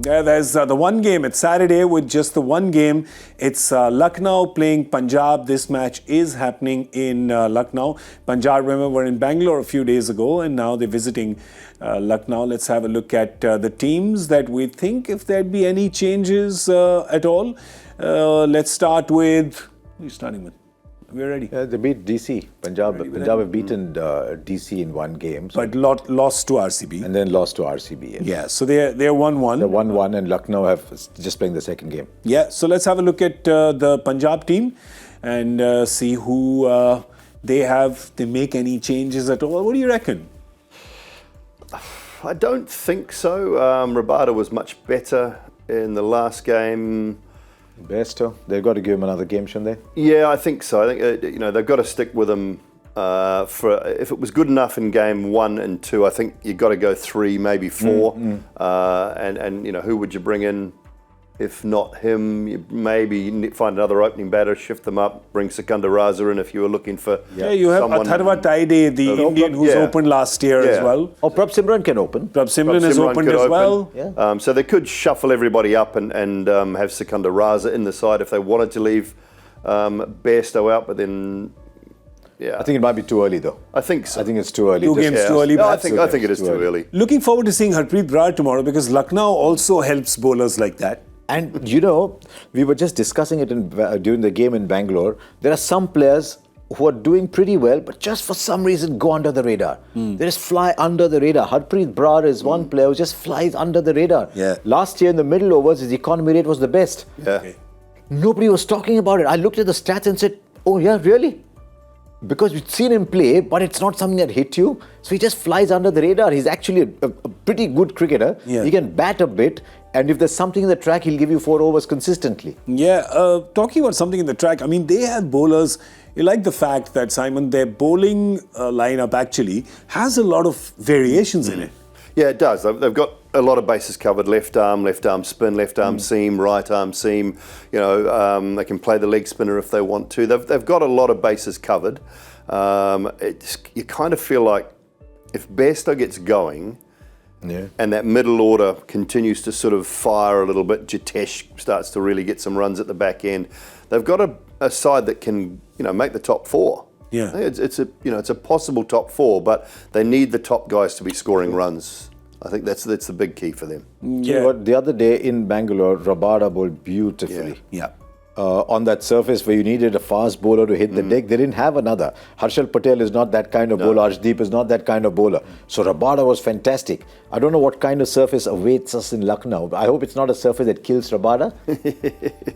Yeah, there's the one game. It's Saturday with just the one game. It's Lucknow playing Punjab. This match is happening in Lucknow. Punjab, remember, were in Bangalore a few days ago, and now they're visiting Lucknow. Let's have a look at the teams that we think, if there'd be any changes at all. Let's start with... Who are you starting with? We're ready. They beat DC. Punjab have beaten DC in one game. So but lost to RCB. And then lost to RCB. Yeah, so they're 1-1. They're 1-1 and Lucknow have just playing the second game. Yeah, so let's have a look at the Punjab team and see who they have. They make any changes at all? What do you reckon? I don't think so. Rabada was much better in the last game. Bairstow, they've got to give him another game, shouldn't they? Yeah, I think so. I think they've got to stick with him. If it was good enough in game 1 and 2, I think you've got to go 3, maybe 4. And who would you bring in? If not him, you maybe find another opening batter, shift them up, bring Sikandar Raza in if you were looking for. Yeah, you have Atharva Taide, the Indian who's opened last year as well. Or Prab Simran can open. Prab Simran is opened as well. Yeah. So they could shuffle everybody up and have Sikandar Raza in the side if they wanted to leave Bairstow out, but then. Yeah. I think it might be too early though. I think so. I think it's too early. 2 games too early. No, I think it is too early. Looking forward to seeing Harpreet Brar tomorrow because Lucknow also helps bowlers like that. And we were just discussing it during the game in Bangalore. There are some players who are doing pretty well, but just for some reason go under the radar. They just fly under the radar. Harpreet Brar is one player who just flies under the radar. Yeah. Last year in the middle overs, his economy rate was the best. Yeah. Okay. Nobody was talking about it. I looked at the stats and said, oh yeah, really? Because we've seen him play, but it's not something that hit you. So he just flies under the radar. He's actually a pretty good cricketer. Yeah. He can bat a bit. And if there's something in the track, he'll give you 4 overs consistently. Yeah, talking about something in the track, I mean, they have bowlers. You like the fact that, Simon, their bowling lineup actually has a lot of variations in it. Yeah, it does. They've got a lot of bases covered. Left arm spin, left arm seam, right arm seam. They can play the leg spinner if they want to. They've got a lot of bases covered. You kind of feel like if Bairstow gets going, and that middle order continues to sort of fire a little bit, Jitesh starts to really get some runs at the back end. They've got a side that can, make the top 4. Yeah, it's a possible top 4, but they need the top guys to be scoring runs. I think that's the big key for them. Yeah. The other day in Bangalore, Rabada bowled beautifully. Yeah. On that surface where you needed a fast bowler to hit the deck, they didn't have another. Harshal Patel is not that kind of bowler. Arshdeep is not that kind of bowler. So Rabada was fantastic. I don't know what kind of surface awaits us in Lucknow. I hope it's not a surface that kills Rabada.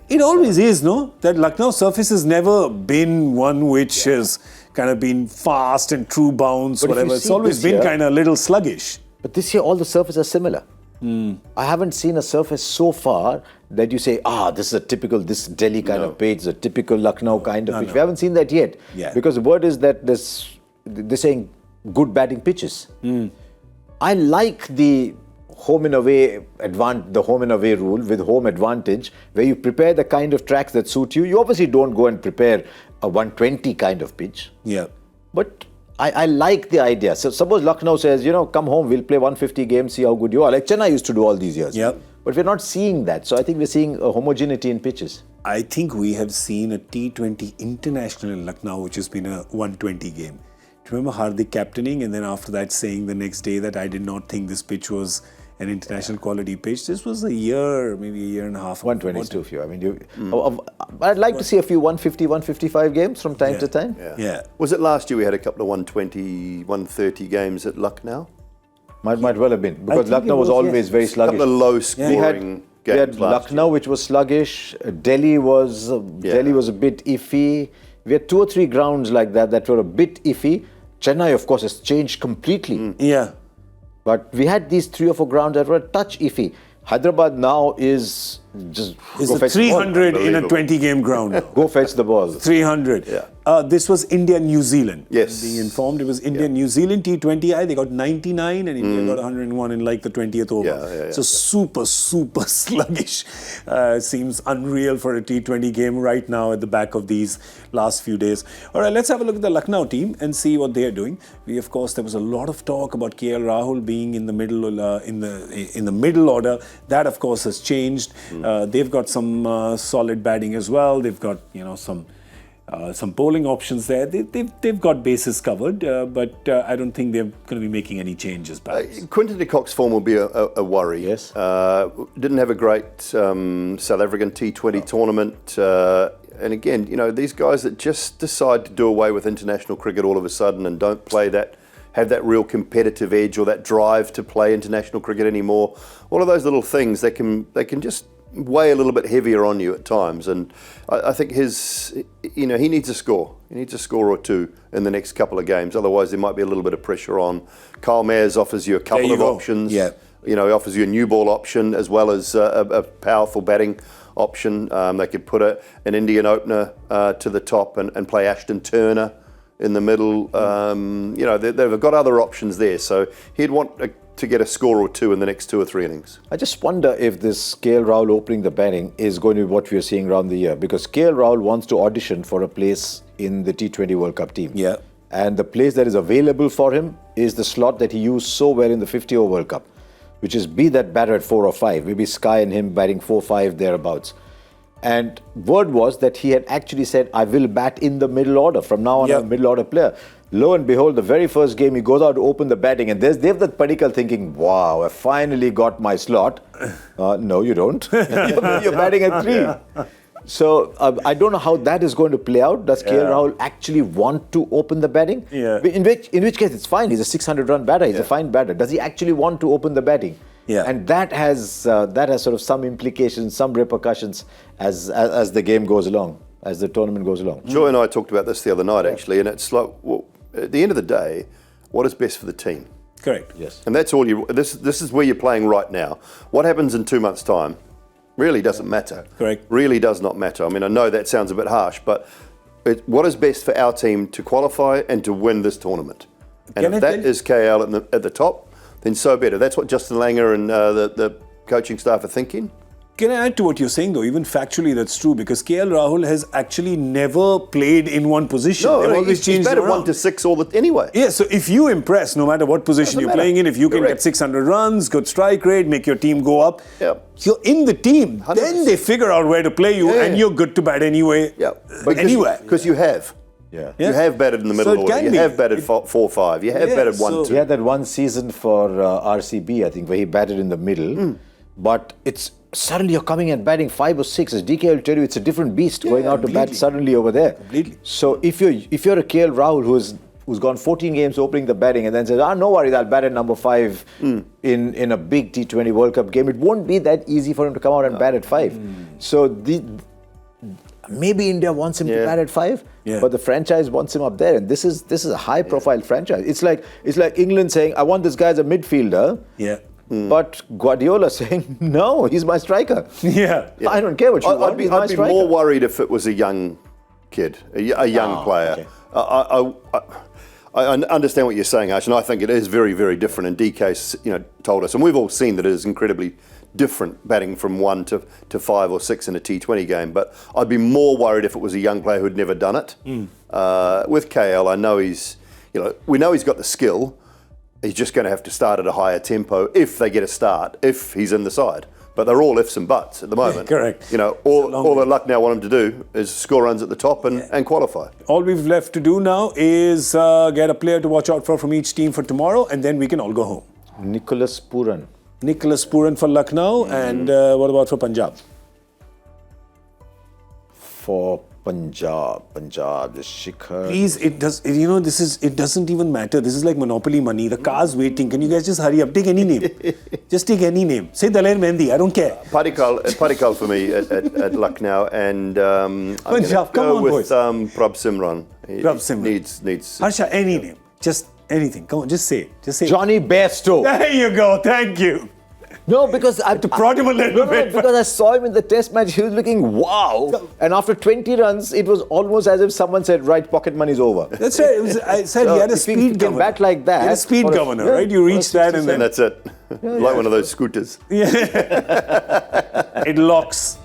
It always is, no? That Lucknow surface has never been one which has kind of been fast and true bounce, but whatever. It's always been kind of a little sluggish. But this year all the surfaces are similar. I haven't seen a surface so far that you say, this is this Delhi kind of pitch, a typical Lucknow kind of pitch. We haven't seen that yet. Yeah. Because the word is that they're saying good batting pitches. I like the home and away rule with home advantage, where you prepare the kind of tracks that suit you. You obviously don't go and prepare a 120 kind of pitch. Yeah. But I like the idea. So suppose Lucknow says, come home, we'll play 150 games, see how good you are. Like Chennai used to do all these years. Yep. But we're not seeing that. So I think we're seeing a homogeneity in pitches. I think we have seen a T20 international in Lucknow, which has been a 120 game. Do you remember Hardik captaining and then after that saying the next day that I did not think this pitch was an international quality pitch? This was maybe a year and a half. 120 is too few. I mean, I'd like to see a few 150, 155 games from time to time. Yeah. Was it last year we had a couple of 120, 130 games at Lucknow? Might well have been, because Lucknow was always very sluggish. A couple of low scoring games. We had Lucknow, which was sluggish. Delhi was a bit iffy. We had 2 or 3 grounds like that were a bit iffy. Chennai, of course, has changed completely. Yeah. But we had these 3 or 4 grounds that were a touch iffy. Hyderabad now is just... It's a 300 in a 20-game ground. Go fetch the ball. 300. Yeah. This was India-New Zealand. Yes. Being informed, it was India-New Zealand T20I. They got 99 and India got 101 in like the 20th over. Yeah. So super sluggish. Seems unreal for a T20 game right now at the back of these last few days. All right, let's have a look at the Lucknow team and see what they are doing. Of course, there was a lot of talk about KL Rahul being in the middle in the middle order. That, of course, has changed. They've got some solid batting as well. They've got some bowling options there. They've got bases covered, but I don't think they're going to be making any changes back. Quinton de Kock's form will be a worry. Yes. Didn't have a great South African T20 tournament. And again, these guys that just decide to do away with international cricket all of a sudden and don't have that real competitive edge or that drive to play international cricket anymore. All of those little things, they can just weigh a little bit heavier on you at times, and I think he needs a score. He needs a score or two in the next couple of games. Otherwise, there might be a little bit of pressure on. Kyle Mayers offers you a couple of options. Yeah. He offers you a new ball option as well as a powerful batting option. They could put an Indian opener to the top and play Ashton Turner in the middle. They've got other options there, so he'd want to get a score or two in the next 2 or 3 innings. I just wonder if this KL Rahul opening the batting is going to be what we are seeing around the year, because KL Rahul wants to audition for a place in the T20 World Cup team. Yeah. And the place that is available for him is the slot that he used so well in the 50-over World Cup, which is be that batter at 4 or 5, maybe Sky and him batting 4-5 thereabouts. And word was that he had actually said, I will bat in the middle order. From now on, I'm a middle order player. Lo and behold, the very first game, he goes out to open the batting, and they've that Padikkal thinking, wow, I finally got my slot. No, you don't. You're batting at 3. So I don't know how that is going to play out. Does KL Rahul actually want to open the batting? Yeah. In which case, it's fine. He's a 600-run batter. He's a fine batter. Does he actually want to open the batting? Yeah. And that has sort of some implications, some repercussions as the game goes along, as the tournament goes along. Joy and I talked about this the other night, actually, and it's like, well, at the end of the day, what is best for the team? Correct. Yes. And that's all this is where you're playing right now. What happens in 2 months' time really doesn't matter. Correct. Really does not matter. I mean, I know that sounds a bit harsh, but what is best for our team to qualify and to win this tournament? And if that is KL at the top, then so be it. If that's what Justin Langer and the coaching staff are thinking. Can I add to what you're saying, though? Even factually, that's true, because KL Rahul has actually never played in one position. No, They've always he's changed batted around. 1 to 6 anyway. Yeah, so if you impress, no matter what position you're playing in, if you can Correct. get 600 runs, good strike rate, make your team go up, you're in the team. 100%. Then they figure out where to play you, and you're good to bat anyway. Yeah, Anywhere. because you have. Yeah. You have batted in the middle So it order. can You be. have batted 4-5. You have batted 1-2. He had that one season for RCB, I think, where he batted in the middle. But it's suddenly you're coming and batting 5 or 6. As DK will tell you, it's a different beast going out to bat suddenly over there. Completely. So if you're a KL Rahul who's gone 14 games opening the batting and then says, no worries, I'll bat at number 5 in a big T20 World Cup game, it won't be that easy for him to come out and bat at 5. So maybe India wants him to bat at 5, but the franchise wants him up there, and this is a high-profile franchise. It's like England saying, I want this guy as a midfielder. Yeah. But Guardiola saying, no, he's my striker. Yeah. I don't care what you want. I'd be more worried if it was a young kid, a young player. Okay. I understand what you're saying, Harsh, and I think it is very, very different. And DK's, told us, and we've all seen that it is incredibly different batting from 1 to 5 or 6 in a T20 game. But I'd be more worried if it was a young player who'd never done it. With KL, I know we know he's got the skill. He's just going to have to start at a higher tempo if they get a start, if he's in the side. But they're all ifs and buts at the moment. Correct. All that Lucknow want him to do is score runs at the top and qualify. All we've left to do now is get a player to watch out for from each team for tomorrow, and then we can all go home. Nicholas Puran. Nicholas Puran for Lucknow, and what about for Punjab? For Punjab, the Shikhar. Please, it doesn't even matter. This is like Monopoly money. The car's waiting. Can you guys just hurry up? Take any name. Just take any name. Say Daler Mehndi. I don't care. Padikkal for me at Lucknow, and I'm Punjab, going to go with boys. Prabh Simran. Prabh Simran. Needs. Harsha, any name. Just anything. Come on, just say it. Just say it. Johnny Bairstow. There you go. Thank you. No, because I To prod him a little bit. because I saw him in the Test match. He was looking wow, and after 20 runs, it was almost as if someone said, "Right, pocket money's over." That's right. I said So he had a if he speed can governor. bat like that, He had a speed for a- governor, yeah, right? You for a reach that and And then that's it. Like one of those scooters. it locks.